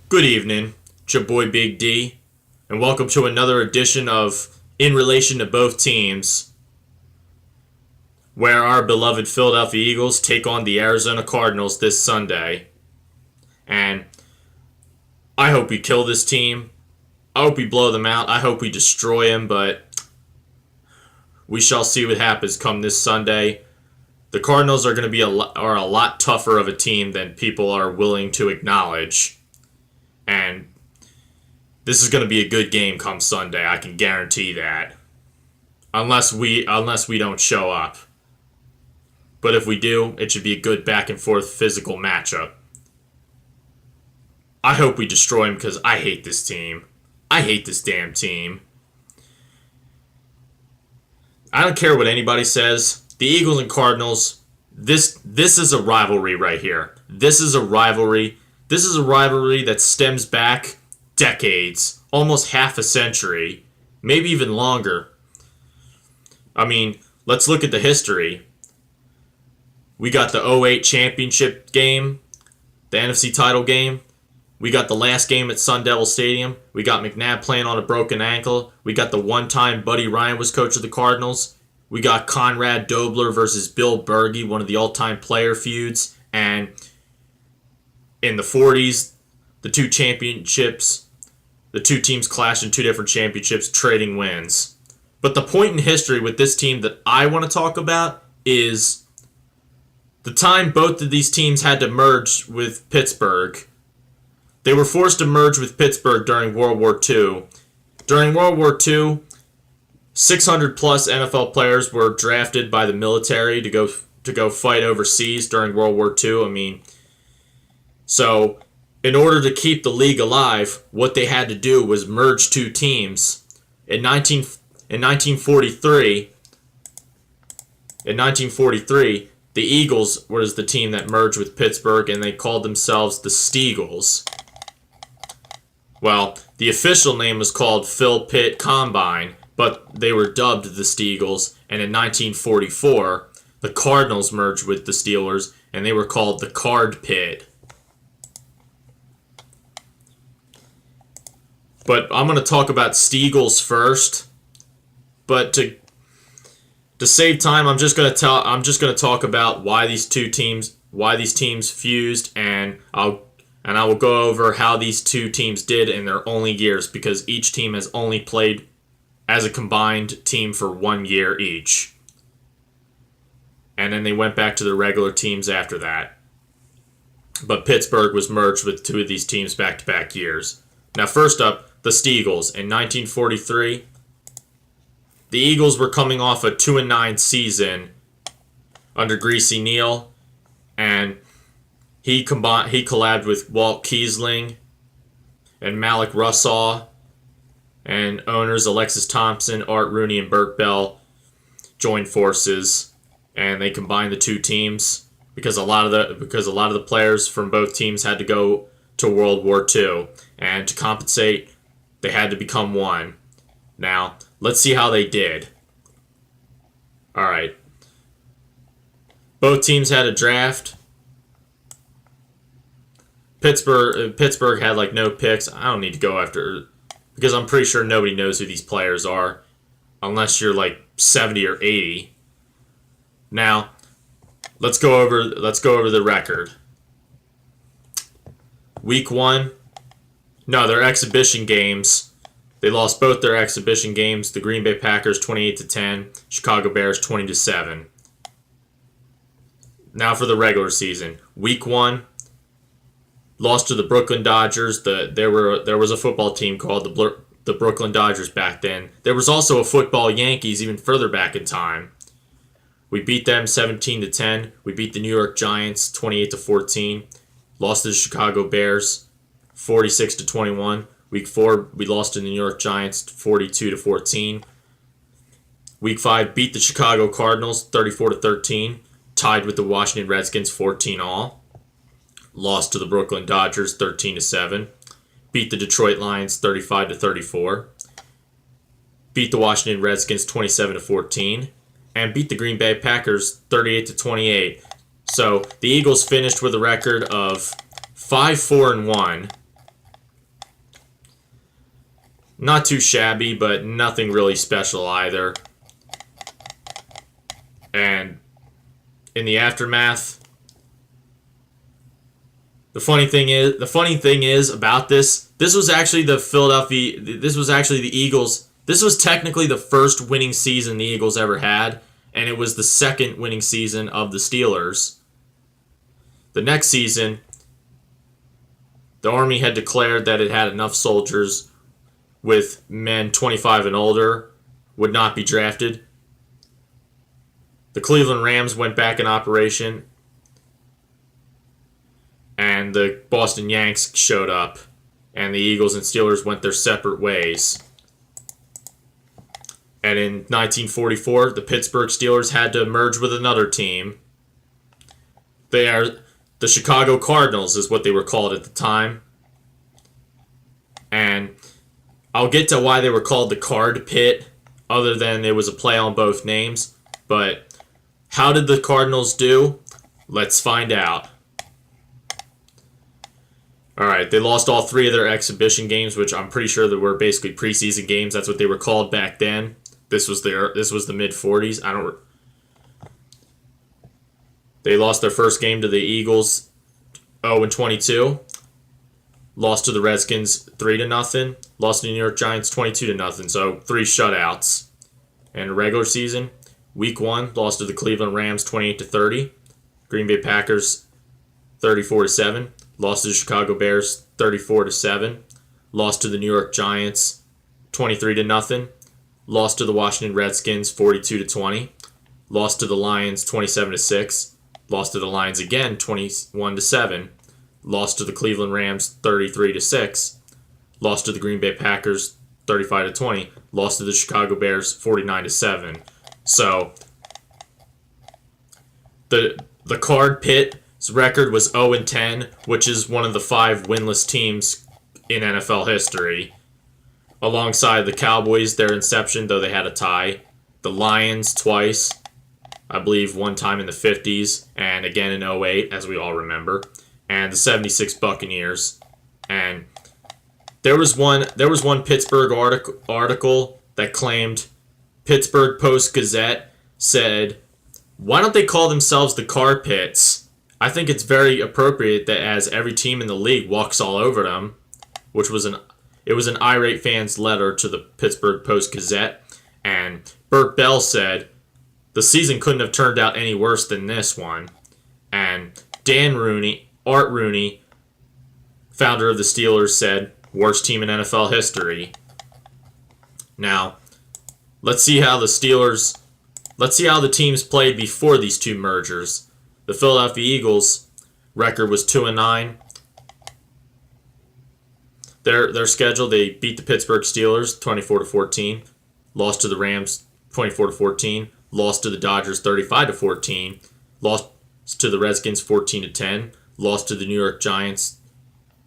Good evening, it's your boy Big D, and welcome to another edition of In Relation to Both Teams, where our beloved Philadelphia Eagles take on the Arizona Cardinals this Sunday. And I hope we kill this team. I hope we blow them out. I hope we destroy them, but we shall see what happens come this Sunday. The Cardinals are going to be a lot tougher of a team than people are willing to acknowledge. And this is going to be a good game come Sunday. I can guarantee that. Unless we don't show up. But if we do, it should be a good back and forth physical matchup. I hope we destroy them because I hate this team. I hate this damn team. I don't care what anybody says. The Eagles and Cardinals, this is a rivalry right here. This is a rivalry. This is a rivalry that stems back decades, almost half a century, maybe even longer. I mean, let's look at the history. We got the '08 championship game, the NFC title game. We got the last game at Sun Devil Stadium. We got McNabb playing on a broken ankle. We got the one time Buddy Ryan was coach of the Cardinals. We got Conrad Dobler versus Bill Bergey, one of the all-time player feuds. And in the 40s, the two teams clashed in two different championships, trading wins. But the point in history with this team that I want to talk about is the time both of these teams had to merge with Pittsburgh. They were forced to merge with Pittsburgh during World War II. During World War II, 600 plus NFL players were drafted by the military to go fight overseas during World War II. So in order to keep the league alive, what they had to do was merge two teams. In 1943, the Eagles was the team that merged with Pittsburgh, and they called themselves the Steagles. Well, the official name was called Phil-Pitt Combine, but they were dubbed the Steagles, and in 1944, the Cardinals merged with the Steelers, and they were called the Card-Pitt. But I'm going to talk about Steagles first. But to save time, I'm just going to talk about why these teams fused, and I will go over how these two teams did in their only years, because each team has only played as a combined team for 1 year each. And then they went back to their regular teams after that. But Pittsburgh was merged with two of these teams back-to-back years. Now, first up, the Steagles. In 1943, the Eagles were coming off a 2-9 season under Greasy Neal, and he collabed with Walt Kiesling and Malik Russell, and owners Alexis Thompson, Art Rooney, and Burt Bell joined forces, and they combined the two teams because a lot of the players from both teams had to go to World War II, and to compensate, they had to become one. Now, let's see how they did. All right. Both teams had a draft. Pittsburgh had no picks. I don't need to go after, because I'm pretty sure nobody knows who these players are unless you're 70 or 80. Now, let's go over the record. Week 1, their exhibition games. They lost both their exhibition games. The Green Bay Packers 28-10, Chicago Bears 20-7. Now for the regular season. Week 1, lost to the Brooklyn Dodgers. There was a football team called the Brooklyn Dodgers back then. There was also a football Yankees even further back in time. We beat them 17-10. We beat the New York Giants 28-14. Lost to the Chicago Bears 46-21. Week 4, we lost to the New York Giants 42-14. Week 5, beat the Chicago Cardinals 34-13. Tied with the Washington Redskins 14-all. Lost to the Brooklyn Dodgers 13-7. Beat the Detroit Lions 35-34. Beat the Washington Redskins 27-14. And beat the Green Bay Packers 38-28. So the Eagles finished with a record of 5-4-1 Not too shabby, but nothing really special either. And in the aftermath, the funny thing is about this was actually the Eagles. This was technically the first winning season the Eagles ever had, and it was the second winning season of the Steelers. The next season, the Army had declared that it had enough soldiers with men 25 and older would not be drafted. The Cleveland Rams went back in operation, and the Boston Yanks showed up, and the Eagles and Steelers went their separate ways. And in 1944, the Pittsburgh Steelers had to merge with another team. They are the Chicago Cardinals, is what they were called at the time. And I'll get to why they were called the Card-Pitt, other than it was a play on both names. But how did the Cardinals do? Let's find out. Alright, they lost all 3 of their exhibition games, which I'm pretty sure that were basically preseason games. That's what they were called back then. This was the mid-40s. They lost their first game to the Eagles 0-22. Lost to the Redskins 3-0. Lost to the New York Giants 22-0. So 3 shutouts. And regular season, week 1, lost to the Cleveland Rams 28-30. Green Bay Packers 34-7. Lost to the Chicago Bears 34-7. Lost to the New York Giants 23-0. Lost to the Washington Redskins 42-20. Lost to the Lions 27-6. Lost to the Lions again 21-7. Lost to the Cleveland Rams 33-6. Lost to the Green Bay Packers 35-20. Lost to the Chicago Bears 49-7. So the Card-Pitt's record was 0-10, which is one of the 5 winless teams in NFL history. Alongside the Cowboys, their inception, though they had a tie. The Lions twice, I believe one time in the 50s, and again in 08, as we all remember. And the 76 Buccaneers. And there was one Pittsburgh article that claimed Pittsburgh Post-Gazette said, "Why don't they call themselves the Card-Pitts? I think it's very appropriate that as every team in the league walks all over them," which was an irate fan's letter to the Pittsburgh Post-Gazette. And Burt Bell said, "The season couldn't have turned out any worse than this one." And Art Rooney, founder of the Steelers, said, "Worst team in NFL history." Now, let's see how the teams played before these 2 mergers. The Philadelphia Eagles record was 2-9. Their schedule, they beat the Pittsburgh Steelers 24-14, lost to the Rams 24-14, lost to the Dodgers 35-14, lost to the Redskins 14-10, lost to the New York Giants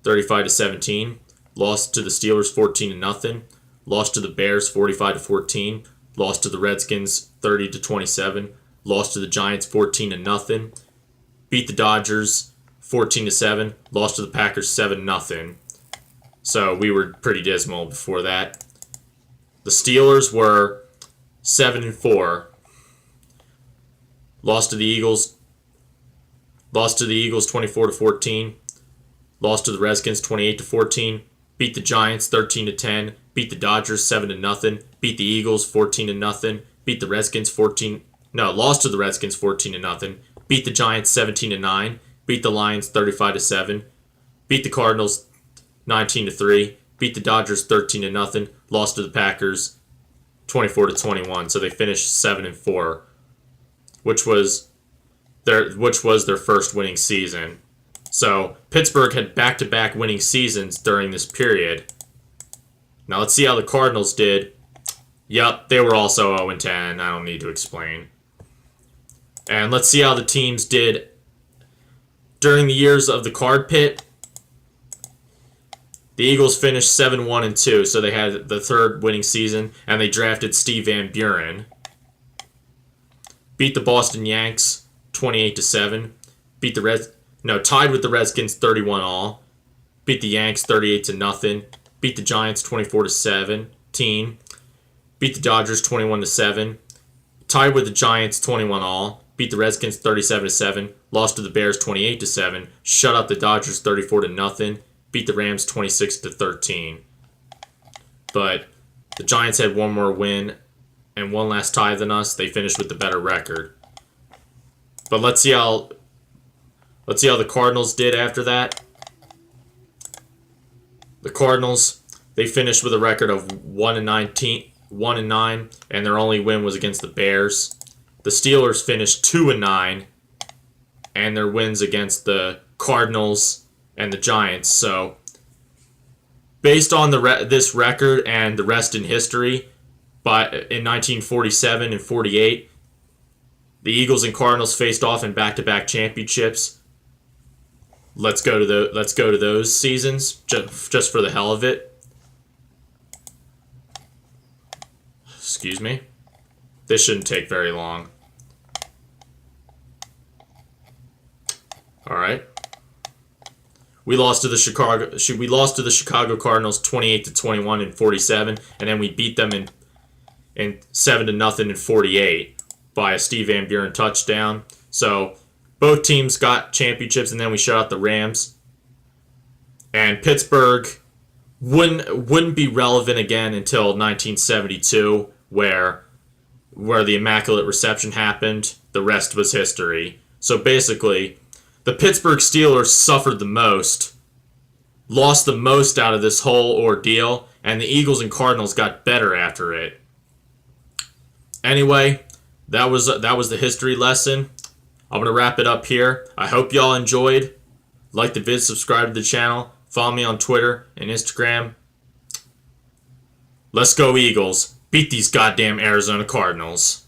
35-17, lost to the Steelers 14-0, lost to the Bears 45-14, lost to the Redskins 30-27, lost to the Giants 14-0, beat the Dodgers 14-7, lost to the Packers 7-0. So we were pretty dismal before that. The Steelers were 7-4. Lost to the Eagles 24-14. Lost to the Redskins 28-14. Beat the Giants 13-10. Beat the Dodgers 7-0. Beat the Eagles 14-0. Beat the Redskins lost to the Redskins 14-0. Beat the Giants 17-9. Beat the Lions 35-7. Beat the Cardinals 19-3. Beat the Dodgers 13-0. Lost to the Packers 24-21. So they finished 7-4, which was their first winning season. So Pittsburgh had back-to-back winning seasons during this period. Now let's see how the Cardinals did. Yep, they were also 0-10. I don't need to explain. And let's see how the teams did during the years of the Card-Pitt. The Eagles finished 7-1-2, so they had the 3rd winning season, and they drafted Steve Van Buren. Beat the Boston Yanks 28-7. Tied with the Redskins 31-all. Beat the Yanks 38-0. beat the Giants 24-17, beat the Dodgers 21-7, tied with the Giants 21-all, beat the Redskins 37-7, lost to the Bears 28-7, shut out the Dodgers 34-0, beat the Rams 26-13. But the Giants had one more win and one last tie than us. They finished with the better record. But let's see how the Cardinals did after that. The Cardinals, they finished with a record of 1-9, and their only win was against the Bears. The Steelers finished 2-9, and their wins against the Cardinals and the Giants. So, based on this record and the rest in history, but in 1947 and 48, the Eagles and Cardinals faced off in back-to-back championships. Let's go to those seasons just for the hell of it. Excuse me. This shouldn't take very long. All right. We lost to the Chicago Cardinals 28-21 in 47, and then we beat them in 7-0 in 48 by a Steve Van Buren touchdown. So both teams got championships, and then we shut out the Rams. And Pittsburgh wouldn't be relevant again until 1972, where the Immaculate Reception happened. The rest was history. So basically, the Pittsburgh Steelers suffered the most, lost the most out of this whole ordeal, and the Eagles and Cardinals got better after it. Anyway, that was the history lesson. I'm going to wrap it up here. I hope y'all enjoyed. Like the vid, subscribe to the channel, follow me on Twitter and Instagram. Let's go Eagles. Beat these goddamn Arizona Cardinals.